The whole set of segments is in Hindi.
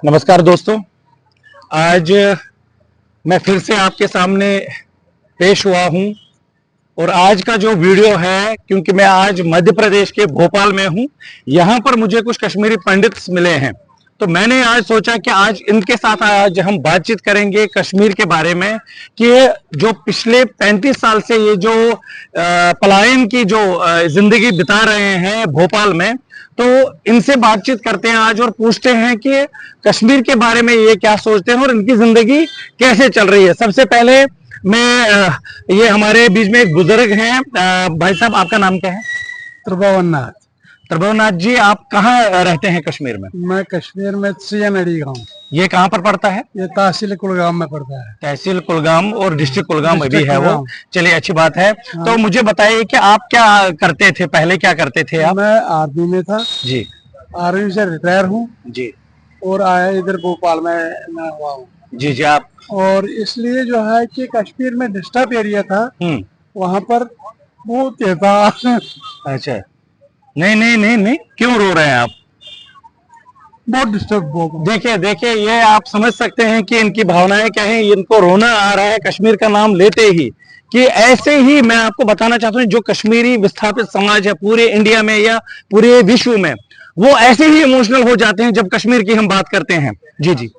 नमस्कार दोस्तों, आज मैं फिर से आपके सामने पेश हुआ हूं और आज का जो वीडियो है, क्योंकि मैं आज मध्य प्रदेश के भोपाल में हूं, यहां पर मुझे कुछ कश्मीरी पंडित मिले हैं। तो मैंने आज सोचा कि आज इनके साथ आज हम बातचीत करेंगे कश्मीर के बारे में कि जो पिछले 35 साल से ये जो पलायन की जो जिंदगी बिता रहे हैं भोपाल में, तो इनसे बातचीत करते हैं आज और पूछते हैं कि कश्मीर के बारे में ये क्या सोचते हैं और इनकी जिंदगी कैसे चल रही है। सबसे पहले मैं ये हमारे बीच में एक बुजुर्ग हैं। भाई साहब, आपका नाम क्या है? त्रिभुवननाथ। त्रिभुवननाथ जी, आप कहाँ रहते हैं कश्मीर में? मैं कश्मीर में सियानड़ी गांव। ये कहाँ पर पड़ता है? ये तहसील कुलगाम में पड़ता है। तहसील कुलगाम और डिस्ट्रिक्ट कुलगाम में भी है वो। कुलगाम। चलिए, अच्छी बात है। हाँ। तो मुझे बताइए कि आप क्या करते थे पहले, क्या करते थे आप? मैं आर्मी में था। जी आर्मी से रिटायर हूँ जी और आया इधर भोपाल में मैं हुआ हूँ। जी जी। आप और इसलिए जो है कि कश्मीर में डिस्टर्ब एरिया था, वहाँ पर बहुत ये था। अच्छा, नहीं नहीं नहीं नहीं, क्यों रो रहे हैं आप? बहुत डिस्टर्ब हो। देखिए देखिए, ये आप समझ सकते हैं कि इनकी भावनाएं क्या हैं। इनको रोना आ रहा है कश्मीर का नाम लेते ही, कि ऐसे ही मैं आपको बताना चाहता हूँ, जो कश्मीरी विस्थापित समाज है पूरे इंडिया में या पूरे विश्व में, वो ऐसे ही इमोशनल हो जाते हैं जब कश्मीर की हम बात करते हैं। जी जी।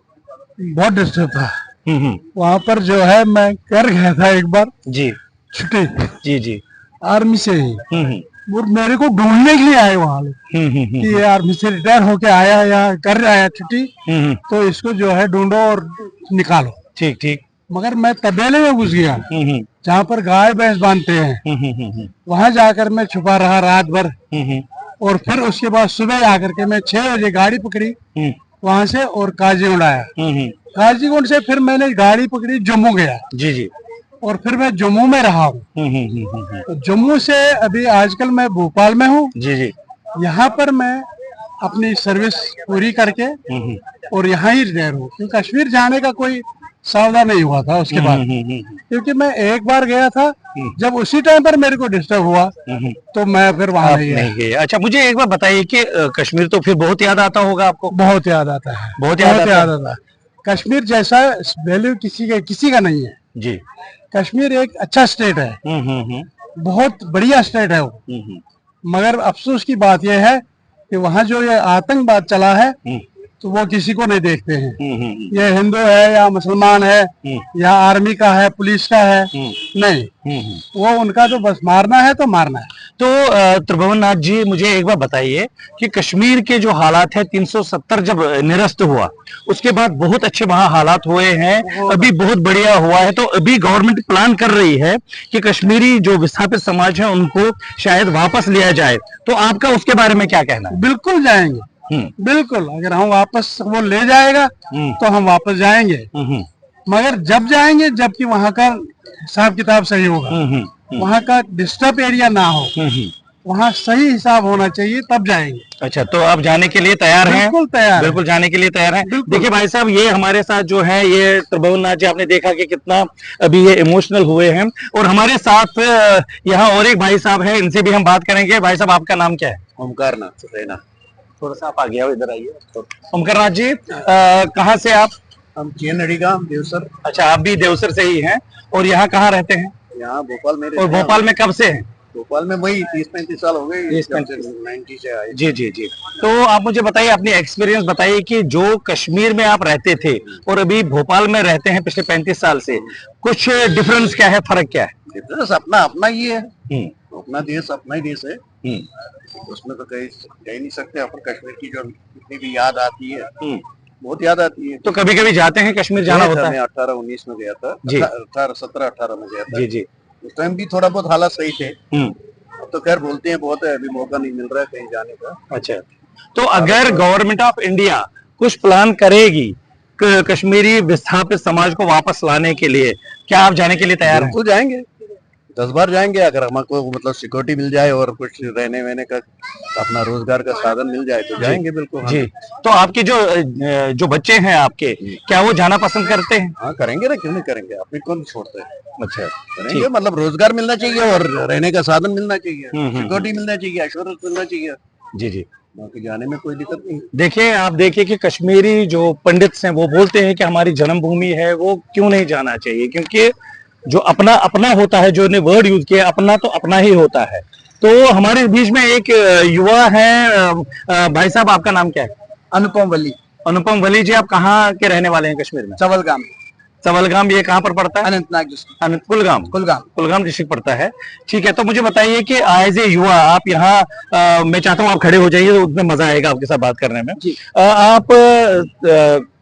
बहुत डिस्टर्ब था हम्म। वहाँ पर। जो है मैं कर गया था एक बार जी छुट्टी जी जी। आर्मी से ही, हम्म और मेरे को ढूंढने के लिए आए वहाँ लोग कि ये आर्मी से रिटायर होके आया या कर आया छुट्टी, तो इसको जो है ढूंढो और निकालो। ठीक ठीक। मगर मैं तबेले में घुस गया जहाँ पर गाय भैंस बांधते हैं। वहां जाकर मैं छुपा रहा रात भर, और फिर उसके बाद सुबह आकर के मैं 6 बजे गाड़ी पकड़ी वहां से और काजीगुंड आया। काजीगुंड से फिर मैंने गाड़ी पकड़ी, जम्मू गया। जी जी। और फिर मैं जम्मू में रहा हूँ। तो जम्मू से अभी आजकल मैं भोपाल में हूँ। जी जी। यहाँ पर मैं अपनी सर्विस पूरी करके और यहाँ ही रिटायर हूँ, क्योंकि कश्मीर जाने का कोई सावधान नहीं हुआ था उसके बाद। क्योंकि मैं एक बार गया था, जब उसी टाइम पर मेरे को डिस्टर्ब हुआ तो मैं फिर वहां नहीं गया। अच्छा, मुझे एक बार बताइए कि कश्मीर तो फिर बहुत याद आता होगा आपको? बहुत याद आता है, बहुत याद आता है। कश्मीर जैसा वैल्यू किसी का नहीं है जी। कश्मीर एक अच्छा स्टेट है, बहुत बढ़िया स्टेट है वो। मगर अफसोस की बात यह है कि वहाँ जो ये आतंकवाद चला है, तो वो किसी को नहीं देखते हैं। ये हिंदू है या मुसलमान है या आर्मी का है, पुलिस का है, नहीं। वो उनका तो बस मारना है तो मारना है। तो त्रिभुवननाथ जी, मुझे एक बार बताइए कि कश्मीर के जो हालात है, 370 जब निरस्त हुआ उसके बाद बहुत अच्छे वहाँ हालात हुए हैं, अभी बहुत बढ़िया हुआ है। तो अभी गवर्नमेंट प्लान कर रही है कि कश्मीरी जो विस्थापित समाज है उनको शायद वापस लिया जाए। तो आपका उसके बारे में क्या कहना है? बिल्कुल जाएंगे, बिल्कुल। अगर हम वापस वो ले जाएगा तो हम वापस जाएंगे, मगर जब जाएंगे जबकि वहाँ का हिसाब किताब सही होगा, वहाँ का डिस्टर्ब एरिया ना हो, वहाँ सही हिसाब होना चाहिए, तब जाएंगे। अच्छा, तो आप जाने के लिए तैयार हैं? बिल्कुल तैयार, बिल्कुल जाने के लिए तैयार हैं। देखिए भाई साहब, ये हमारे साथ जो है ये त्रिभुवननाथ जी, आपने देखा कि कितना अभी ये इमोशनल हुए हैं। और हमारे साथ यहाँ और एक भाई साहब हैं, इनसे भी हम बात करेंगे। भाई साहब, आपका नाम क्या है? ओमकारनाथ रैना। थोड़ा सा आप आगे आओ, इधर आइए। ओमकारनाथ जी, कहाँ से आप? हम चियनड़ी गांव देवसर। अच्छा, आप भी देवसर से ही हैं। और यहाँ कहाँ रहते हैं? यहाँ भोपाल में। और भोपाल में कब से हैं? भोपाल में वही 30-35 साल हो गए। 30-35 से आए। जी जी जी। तो आप मुझे बताइए, अपनी एक्सपीरियंस बताइए कि जो कश्मीर में आप रहते थे और अभी भोपाल में रहते हैं पिछले 35 साल से, कुछ डिफरेंस क्या है, फर्क क्या है? डिफरेंस अपना अपना ही है। अपना देश अपना ही देश है, उसमें तो कह नहीं सकते। अपन कश्मीर की जो जितनी भी याद आती है, बहुत याद आती है। तो कभी कभी जाते हैं कश्मीर, जाना होता है? 18-19 में गया था। 17-18 में गया था। जी जी। उस टाइम भी थोड़ा बहुत हालात सही थे। अब तो खैर बोलते हैं बहुत है, अभी मौका नहीं मिल रहा है कहीं जाने का। अच्छा, तो अगर गवर्नमेंट ऑफ इंडिया कुछ प्लान करेगी कश्मीरी विस्थापित समाज को वापस लाने के लिए, क्या आप जाने के लिए तैयार हैं? तो जाएंगे, 10 बार जाएंगे। अगर हमको मतलब सिक्योरिटी मिल जाए और कुछ रहने वहने का अपना रोजगार का साधन मिल जाए तो जाएंगे बिल्कुल। जी। तो आपके जो बच्चे हैं आपके, क्या वो जाना पसंद करते हैं? हाँ, करेंगे ना, क्यों नहीं करेंगे, अपने को नहीं छोड़ते हैं। अच्छा, करेंगे। मतलब रोजगार मिलना चाहिए और रहने का साधन मिलना चाहिए, सिक्योरिटी मिलना चाहिए, एश्योरेंस मिलना चाहिए। जी जी। बाकी जाने में कोई दिक्कत नहीं। देखिए, आप देखिए कि कश्मीरी जो पंडित हैं वो बोलते हैं कि हमारी जन्मभूमि है, वो क्यों नहीं जाना चाहिए, क्योंकि जो अपना अपना होता है, जो ने वर्ड यूज किया, अपना तो अपना ही होता है। तो हमारे बीच में एक युवा है, भाई साहब आपका नाम क्या है? अनुपम वली। अनुपम वली जी, आप कहाँ के रहने वाले हैं कश्मीर में? चवलगाम। चवलगाम, ये कहाँ पर पड़ता है? अनंतनाग डिस्ट्रिक्ट। कुलगाम। कुलगाम। कुलगाम डिस्ट्रिक्ट पड़ता है। ठीक है, तो मुझे बताइए कि एज ए युवा आप यहाँ, मैं चाहता हूँ आप खड़े हो जाइए, तो उसमें मजा आएगा आपके साथ बात करने में। जी। आप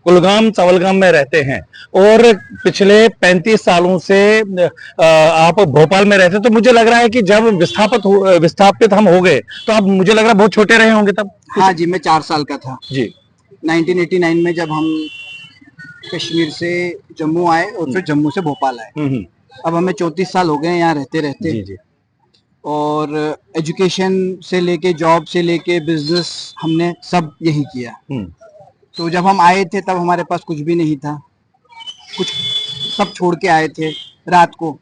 कुलगाम चवलगाम में रहते हैं और पिछले 35 सालों से आप भोपाल में रहते हैं, तो मुझे लग रहा है कि जब विस्थापित हम हो गए, तो आप, मुझे लग रहा है, बहुत छोटे रहे होंगे तब। हाँ जी, मैं 4 साल का था जी। 1989 में जब हम कश्मीर से जम्मू आए और फिर जम्मू से भोपाल आए। अब हमें 34 साल हो गए यहाँ रहते रहते। जी जी। और एजुकेशन से लेके, जॉब से लेके, बिजनेस हमने सब यही किया। तो जब हम आए थे तब हमारे पास कुछ भी नहीं था, कुछ सब छोड़ के आए थे। रात को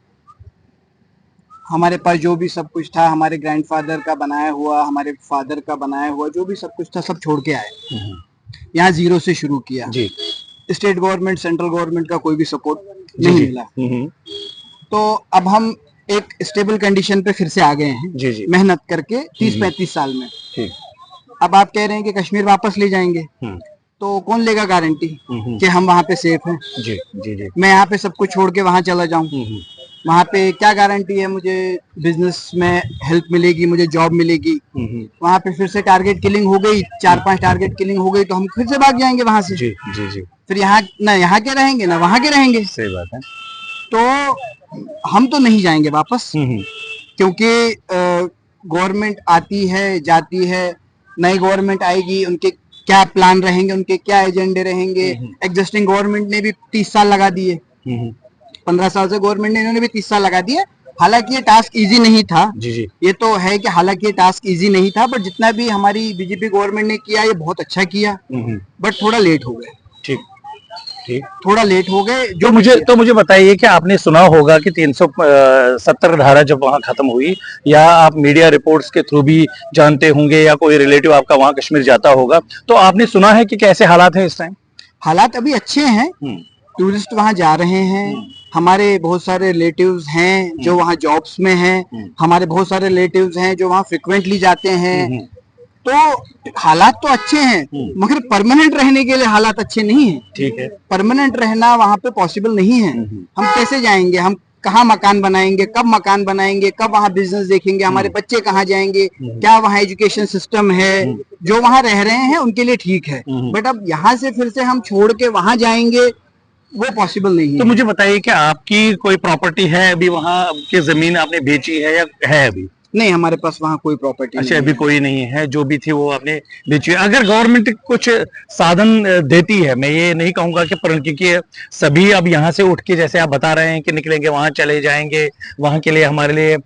हमारे पास जो भी सब कुछ था, हमारे ग्रैंडफादर का बनाया हुआ, हमारे फादर का बनाया हुआ, जो भी सब कुछ था, सब छोड़ के आए। यहाँ जीरो से शुरू किया। जी। स्टेट गवर्नमेंट, सेंट्रल गवर्नमेंट का कोई भी सपोर्ट नहीं मिला। तो अब हम एक स्टेबल कंडीशन पे फिर से आ गए हैं। जी जी। मेहनत करके 30-35 साल में। ठीक। अब आप कह रहे हैं कि कश्मीर वापस ले जाएंगे, तो कौन लेगा गारंटी कि हम वहाँ पे सेफ हैं? जी जी जी। मैं यहाँ पे सब कुछ छोड़ के वहाँ चला जाऊँ, वहाँ पे क्या गारंटी है मुझे बिजनेस में हेल्प मिलेगी, मुझे जॉब मिलेगी? वहाँ पे फिर से टारगेट किलिंग हो गई, 4-5 टारगेट किलिंग हो गई, तो हम फिर से भाग जाएंगे वहां से। जी जी जी। फिर यहाँ ना यहाँ के रहेंगे ना वहाँ के रहेंगे। सही बात है। तो हम तो नहीं जाएंगे वापस, क्योंकि गवर्नमेंट आती है जाती है, नई गवर्नमेंट आएगी, उनके क्या प्लान रहेंगे, उनके क्या एजेंडे रहेंगे। एग्जिस्टिंग गवर्नमेंट ने भी 30 साल लगा दिए, 15 साल से गवर्नमेंट ने, इन्होंने भी 30 साल लगा दिए। हालांकि ये टास्क इजी नहीं था। जी जी। ये तो है कि हालांकि ये टास्क इजी नहीं था, बट जितना भी हमारी बीजेपी गवर्नमेंट ने किया, ये बहुत अच्छा किया। बट थोड़ा लेट हो गए। ठीक ठीक। थोड़ा लेट हो गए। जो मुझे बताइए कि आपने सुना होगा कि 370 धारा जब वहां खत्म हुई, या आप मीडिया रिपोर्ट्स के थ्रू भी जानते होंगे, या कोई रिलेटिव आपका वहां कश्मीर जाता होगा, तो आपने सुना है कि कैसे हालात हैं इस टाइम? हालात अभी अच्छे हैं, टूरिस्ट वहां जा रहे हैं। हमारे बहुत सारे रिलेटिव्स हैं जो वहाँ जॉब्स में हैं। हमारे बहुत सारे रिलेटिव्स हैं जो वहाँ फ्रिक्वेंटली जाते हैं। तो हालात तो अच्छे हैं, मगर परमानेंट रहने के लिए हालात अच्छे नहीं हैं। ठीक है। परमानेंट रहना वहाँ पे पॉसिबल नहीं है। हम कैसे जाएंगे? हम कहाँ मकान बनाएंगे? कब मकान बनाएंगे? कब वहाँ बिजनेस देखेंगे? हमारे बच्चे कहाँ जाएंगे? क्या वहाँ एजुकेशन सिस्टम है? जो वहाँ रह रहे हैं उनके लिए ठीक है, बट अब यहाँ से फिर से हम छोड़ के वहाँ जाएंगे, वो पॉसिबल नहीं है। तो मुझे बताइए कि आपकी कोई प्रॉपर्टी है अभी वहाँ, की जमीन आपने बेची है या है अभी? नहीं, हमारे पास वहाँ कोई प्रॉपर्टी अच्छा, अभी कोई नहीं है। जो भी थी वो आपने बेची है। अगर गवर्नमेंट कुछ साधन देती है, मैं ये नहीं कहूंगा कि, क्योंकि सभी अब यहाँ से उठ के, जैसे आप बता रहे हैं कि निकलेंगे वहां चले जाएंगे, वहां के लिए हमारे लिए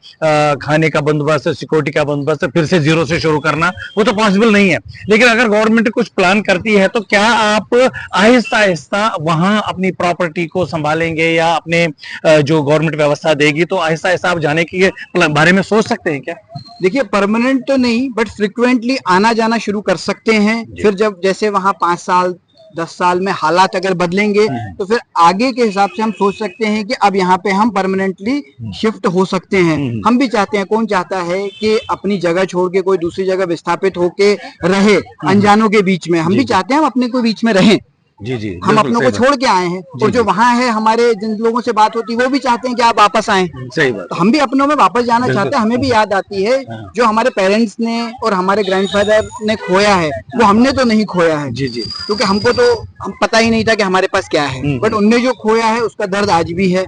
खाने का बंदोबस्त, सिक्योरिटी का बंदोबस्त, फिर से जीरो से शुरू करना, वो तो पॉसिबल नहीं है। लेकिन अगर गवर्नमेंट कुछ प्लान करती है, तो क्या आप आहिस्ता आहिस्ता वहां अपनी प्रॉपर्टी को संभालेंगे, या अपने जो गवर्नमेंट व्यवस्था देगी, तो आहिस्ता आहिस्ता आप जाने के बारे में सोच सकते हैं क्या? देखिए, परमानेंट तो नहीं, बट फ्रिक्वेंटली आना जाना शुरू कर सकते हैं। फिर जब जैसे वहाँ 5 साल 10 साल में हालात अगर बदलेंगे, तो फिर आगे के हिसाब से हम सोच सकते हैं कि अब यहाँ पे हम परमानेंटली शिफ्ट हो सकते हैं। हम भी चाहते हैं, कौन चाहता है कि अपनी जगह छोड़ के कोई दूसरी जगह विस्थापित होके रहे अनजानों के बीच में? हम भी चाहते हैं हम अपने को बीच में रहें। जी जी। हम अपनों को छोड़ के आए हैं, और जो वहाँ है, हमारे जिन लोगों से बात होती है, वो भी चाहते हैं कि आप वापस आएं। सही बात। तो हम भी अपनों में वापस जाना चाहते हैं। हमें भी याद आती है जो हमारे पेरेंट्स ने और हमारे ग्रैंडफादर ने खोया है, वो हमने तो नहीं खोया है। जी जी। क्योंकि हमको तो हम पता ही नहीं था कि हमारे पास क्या है, बट उनने जो खोया है उसका दर्द आज भी है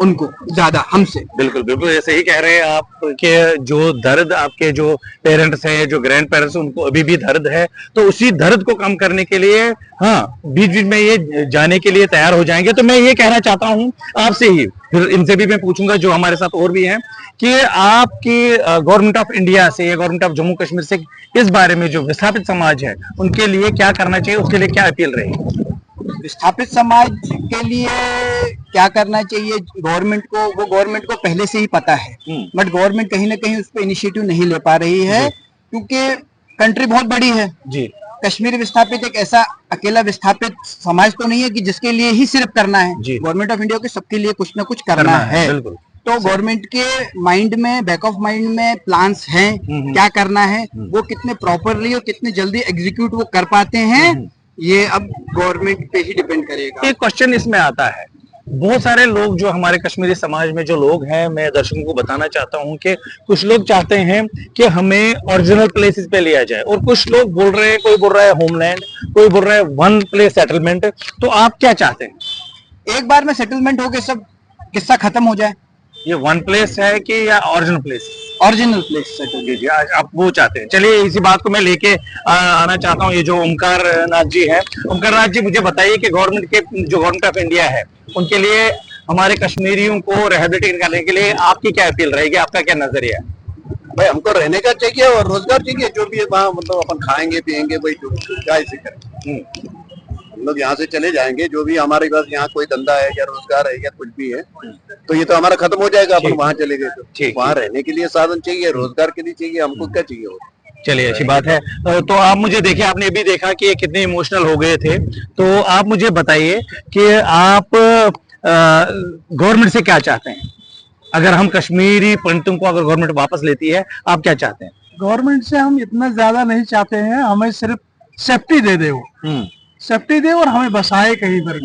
उनको ज्यादा हमसे। बिल्कुल बिल्कुल, ऐसे ही कह रहे हैं आप कि जो दर्द आपके जो पेरेंट्स हैं, जो ग्रैंड पेरेंट्स, उनको अभी भी दर्द है। तो उसी दर्द को कम करने के लिए, हाँ, बीच बीच में ये जाने के लिए तैयार हो जाएंगे। तो मैं ये कहना चाहता हूँ आपसे ही, फिर इनसे भी मैं पूछूंगा जो हमारे साथ और भी हैं, कि आपकी गवर्नमेंट ऑफ इंडिया से या गवर्नमेंट ऑफ जम्मू कश्मीर से इस बारे में, जो विस्थापित समाज है उनके लिए क्या करना चाहिए, उसके लिए क्या अपील रहेगी? विस्थापित समाज के लिए क्या करना चाहिए? गवर्नमेंट को, वो गवर्नमेंट को पहले से ही पता है, बट गवर्नमेंट कहीं ना कहीं उस पर इनिशिएटिव नहीं ले पा रही है, क्योंकि कंट्री बहुत बड़ी है जी। कश्मीर विस्थापित एक ऐसा अकेला विस्थापित समाज तो नहीं है कि जिसके लिए ही सिर्फ करना है। जी। गवर्नमेंट ऑफ इंडिया को सबके लिए कुछ ना कुछ करना है। बिल्कुल। तो गवर्नमेंट के माइंड में, बैक ऑफ माइंड में प्लान्स हैं, क्या करना है, वो कितने प्रॉपरली और कितने जल्दी एग्जीक्यूट वो कर पाते हैं, ये अब गवर्नमेंट पे ही डिपेंड करेगा। एक क्वेश्चन इसमें आता है, बहुत सारे लोग जो हमारे कश्मीरी समाज में जो लोग हैं, मैं दर्शकों को बताना चाहता हूं कि कुछ लोग चाहते हैं कि हमें ओरिजिनल प्लेसेस पे लिया जाए, और कुछ लोग बोल रहे हैं, कोई बोल रहा है होमलैंड, कोई बोल रहा है वन प्लेस सेटलमेंट। तो आप क्या चाहते हैं? एक बार में सेटलमेंट होके सब किस्सा खत्म हो जाए। ये वन प्लेस है कि या original place? Original place settle. जी, आज आप वो चाहते हैं। चलिए इसी बात को मैं लेके आना चाहता हूँ। ये जो ओमकार नाथ जी हैं, ओमकार नाथ जी मुझे बताइए कि गवर्नमेंट ऑफ इंडिया है, उनके लिए हमारे कश्मीरियों को रिहेबिलिटेट करने के लिए आपकी क्या अपील रहेगी, आपका क्या नजरिया है? भाई हमको रहने का चाहिए और रोजगार चाहिए, जो भी है वहाँ मतलब अपन खाएंगे पिएंगे, भाई जो क्या इसे करें। हम लोग यहाँ से चले जाएंगे, जो भी हमारे पास यहाँ कोई धंधा है या रोजगार है या कुछ भी है, तो ये तो हमारा खत्म हो जाएगा अपन वहाँ चले गए तो। वहाँ रहने के लिए साधन चाहिए, रोजगार के लिए चाहिए, हमको क्या चाहिए और? चलिए अच्छी बात है। तो आप मुझे देखिए, आपने भी देखा कि ये कितने इमोशनल हो गए थे। तो आप मुझे बताइए कि आप गवर्नमेंट से क्या चाहते हैं? अगर हम कश्मीरी पंडितों को अगर गवर्नमेंट वापस लेती है, आप क्या चाहते हैं? गवर्नमेंट से हम इतना ज्यादा नहीं चाहते हैं, हमें सिर्फ सेफ्टी दे दे, वो सेफ्टी दे और हमें बसाए कहीं पर,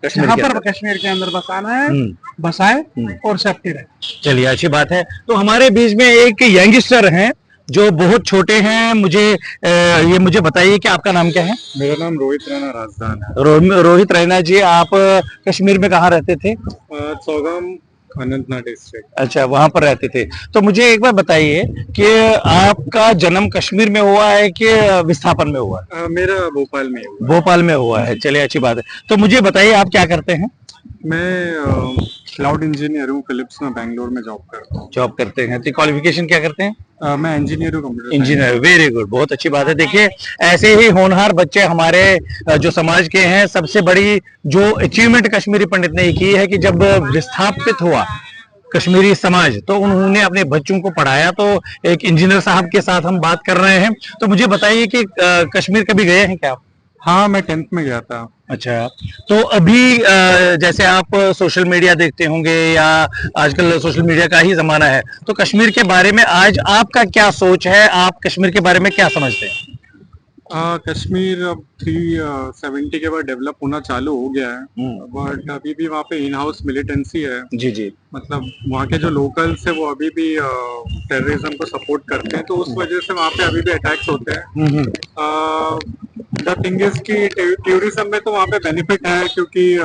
जहाँ पर कश्मीर के अंदर बसाना है बसाए और सेफ्टी रहे। चलिए अच्छी बात है। तो हमारे बीच में एक यंगस्टर हैं जो बहुत छोटे हैं। ये मुझे बताइए कि आपका नाम क्या है? मेरा नाम रोहित रैना राजदान है। रोहित रैना जी, आप कश्मीर में कहाँ रहते थे? चौगाम अनंतनाग डिस्ट्रिक्ट। अच्छा, वहां पर रहते थे। तो मुझे एक बार बताइए कि आपका जन्म कश्मीर में हुआ है कि विस्थापन में हुआ है? मेरा भोपाल में हुआ। भोपाल में हुआ है। चलिए अच्छी बात है। तो मुझे बताइए आप क्या करते हैं? मैं क्लाउड इंजीनियर हूँ, फिलिप्स में बेंगलोर में जॉब करता हूँ। जॉब करते हैं। तो क्वालिफिकेशन क्या करते हैं? मैं इंजीनियर हूँ, कंप्यूटर इंजीनियर। वेरी गुड, बहुत अच्छी बात है। देखिए ऐसे ही होनहार बच्चे हमारे जो समाज के हैं। सबसे बड़ी जो अचीवमेंट कश्मीरी पंडित ने की है कि जब विस्थापित हुआ कश्मीरी समाज, तो उन्होंने अपने बच्चों को पढ़ाया। तो एक इंजीनियर साहब के साथ हम बात कर रहे हैं। तो मुझे बताइए कि कश्मीर कभी गए हैं क्या आप? हाँ, मैं 10th में गया था। अच्छा, तो अभी जैसे आप सोशल मीडिया देखते होंगे या आजकल सोशल मीडिया का ही जमाना है, तो कश्मीर के बारे में आज आपका क्या सोच है? आप कश्मीर के बारे में क्या समझते हैं? कश्मीर अब 370 के बाद डेवलप होना चालू हो गया है, बट अभी भी वहाँ पे इन हाउस मिलिटेंसी है। जी जी। मतलब वहाँ के जो लोकल्स है वो अभी भी टेररिज्म को सपोर्ट करते हैं, तो उस वजह से वहाँ पे अभी भी अटैक्स होते हैं। द थिंग इज कि टूरिज्म में तो वहाँ पे बेनिफिट है, क्योंकि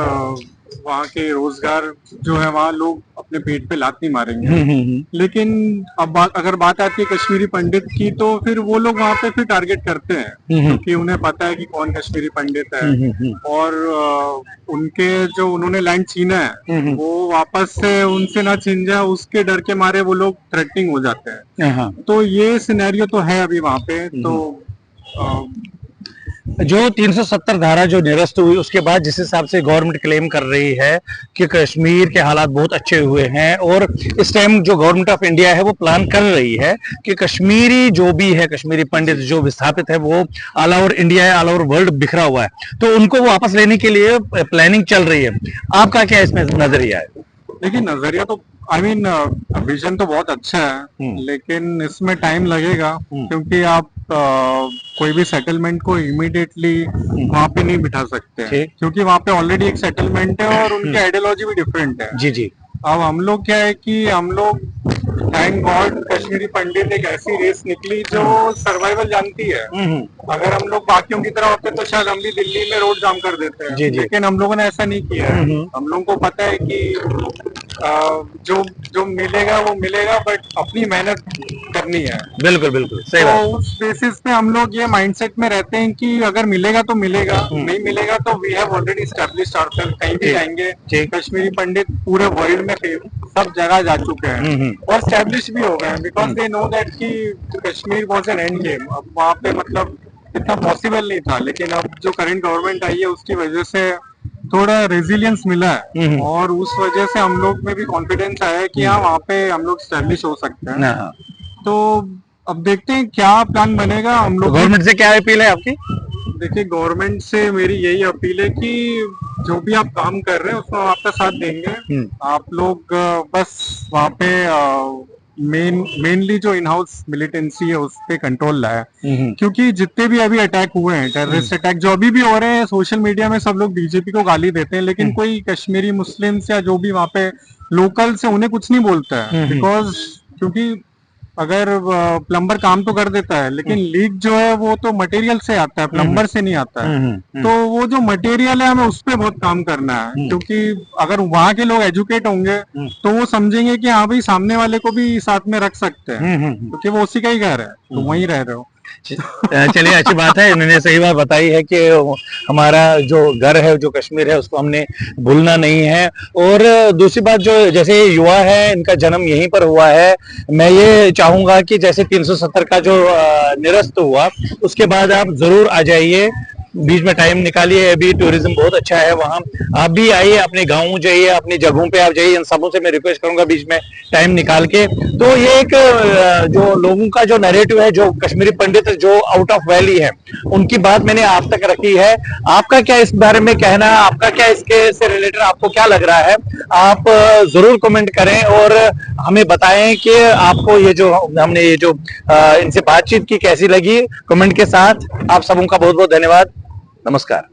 वहाँ के रोजगार जो है वहाँ लोग अपने पेट पे लात नहीं मारेंगे। लेकिन अब अगर बात आती है कश्मीरी पंडित की, तो फिर वो लोग वहाँ पे फिर टारगेट करते हैं, क्योंकि उन्हें पता है कि कौन कश्मीरी पंडित है, और उनके जो उन्होंने लैंड छीना है वो वापस से उनसे ना छीन जाए, उसके डर के मारे वो लोग थ्रेटनिंग हो जाते हैं। तो ये सिनेरियो तो है अभी वहाँ पे। तो जो 370 धारा जो निरस्त हुई, उसके बाद जिस हिसाब से गवर्नमेंट क्लेम कर रही है कि कश्मीर के हालात बहुत अच्छे हुए हैं, और इस टाइम जो गवर्नमेंट ऑफ इंडिया है वो प्लान कर रही है कि कश्मीरी जो भी है, कश्मीरी पंडित जो विस्थापित है, वो ऑल ओवर इंडिया है, ऑल ओवर वर्ल्ड बिखरा हुआ है, तो उनको वापस लेने के लिए प्लानिंग चल रही है। आपका क्या इसमें नजरिया है? देखिए, नजरिया तो विजन तो बहुत अच्छा है, लेकिन इसमें टाइम लगेगा, क्योंकि आप कोई भी सेटलमेंट को इमीडिएटली वहाँ पे नहीं बिठा सकते हैं, क्योंकि वहाँ पे ऑलरेडी एक सेटलमेंट है और उनकी आइडियोलॉजी भी डिफरेंट है। जी जी। अब हम लोग क्या है कि हम लोग थैंक गॉड कश्मीरी पंडित एक ऐसी रेस निकली जो सर्वाइवल जानती है। अगर हम लोग बाकियों की तरह होते तो शायद हम भी दिल्ली में रोड जाम कर देते हैं। लेकिन हम लोगों ने ऐसा नहीं किया है। हम लोगों को पता है कि जो मिलेगा वो मिलेगा, बट अपनी मेहनत करनी है। बिल्कुल बिल्कुल सही बात। तो उस बेसिस पे हम लोग ये माइंडसेट में रहते हैं कि अगर मिलेगा तो मिलेगा, नहीं मिलेगा तो we have already established ourselves. कहीं भी जाएंगे कश्मीरी पंडित पूरे वर्ल्ड में सब जगह जा चुके हैं और एस्टैब्लिश भी हो गए हैं, बिकॉज दे नो दैट कि Kashmir was an end game. अब वहाँ पे मतलब इतना पॉसिबल नहीं था, लेकिन अब जो करंट गवर्नमेंट आई है उसकी वजह से थोड़ा रेजिलियंस मिला है, और उस वजह से हम लोग में भी कॉन्फिडेंस आया है कि हाँ वहाँ पे हम लोग स्टैब्लिश हो सकते हैं। तो अब देखते हैं क्या प्लान बनेगा हम लोग। गवर्नमेंट से क्या अपील है आपकी? देखिए गवर्नमेंट से मेरी यही अपील है कि जो भी आप काम कर रहे हैं उसमें हम आपका साथ देंगे। आप लोग बस वहाँ पे मेनली जो इन हाउस मिलिटेंसी है उस पे कंट्रोल लाया, क्योंकि जितने भी अभी अटैक हुए हैं, टेररिस्ट अटैक जो अभी भी हो रहे हैं, सोशल मीडिया में सब लोग बीजेपी को गाली देते हैं, लेकिन कोई कश्मीरी मुस्लिम्स या जो भी वहाँ पे लोकल्स है उन्हें कुछ नहीं बोलता है। बिकॉज क्योंकि अगर प्लम्बर काम तो कर देता है, लेकिन लीक जो है वो तो मटेरियल से आता है, प्लम्बर से नहीं आता है। तो वो जो मटेरियल है हमें उस पर बहुत काम करना है, क्योंकि अगर वहाँ के लोग एजुकेट होंगे तो वो समझेंगे कि हाँ भाई सामने वाले को भी साथ में रख सकते हैं, क्योंकि वो उसी का ही घर है, तो वहीं रह रहे हो। चलिए, अच्छी बात है, इन्होंने सही बात बताई है कि हमारा जो घर है, जो कश्मीर है, उसको हमने भूलना नहीं है। और दूसरी बात, जो जैसे युवा है, इनका जन्म यहीं पर हुआ है, मैं ये चाहूंगा कि जैसे 370 का जो निरस्त हुआ, उसके बाद आप जरूर आ जाइए, बीच में टाइम निकालिए। अभी टूरिज्म बहुत अच्छा है वहाँ, आप भी आइए, अपने गाँव जाइए, अपनी जगहों पे आप जाइए। इन सबों से मैं रिक्वेस्ट करूंगा बीच में टाइम निकाल के। तो ये एक जो लोगों का जो नैरेटिव है, जो कश्मीरी पंडित जो आउट ऑफ वैली है, उनकी बात मैंने आप तक रखी है। आपका क्या इस बारे में कहना है? आपका क्या इसके से रिलेटेड आपको क्या लग रहा है? आप जरूर कमेंट करें और हमें बताएं कि आपको ये जो हमने ये जो इनसे बातचीत की कैसी लगी। कमेंट के साथ आप सबों का बहुत बहुत धन्यवाद। नमस्कार।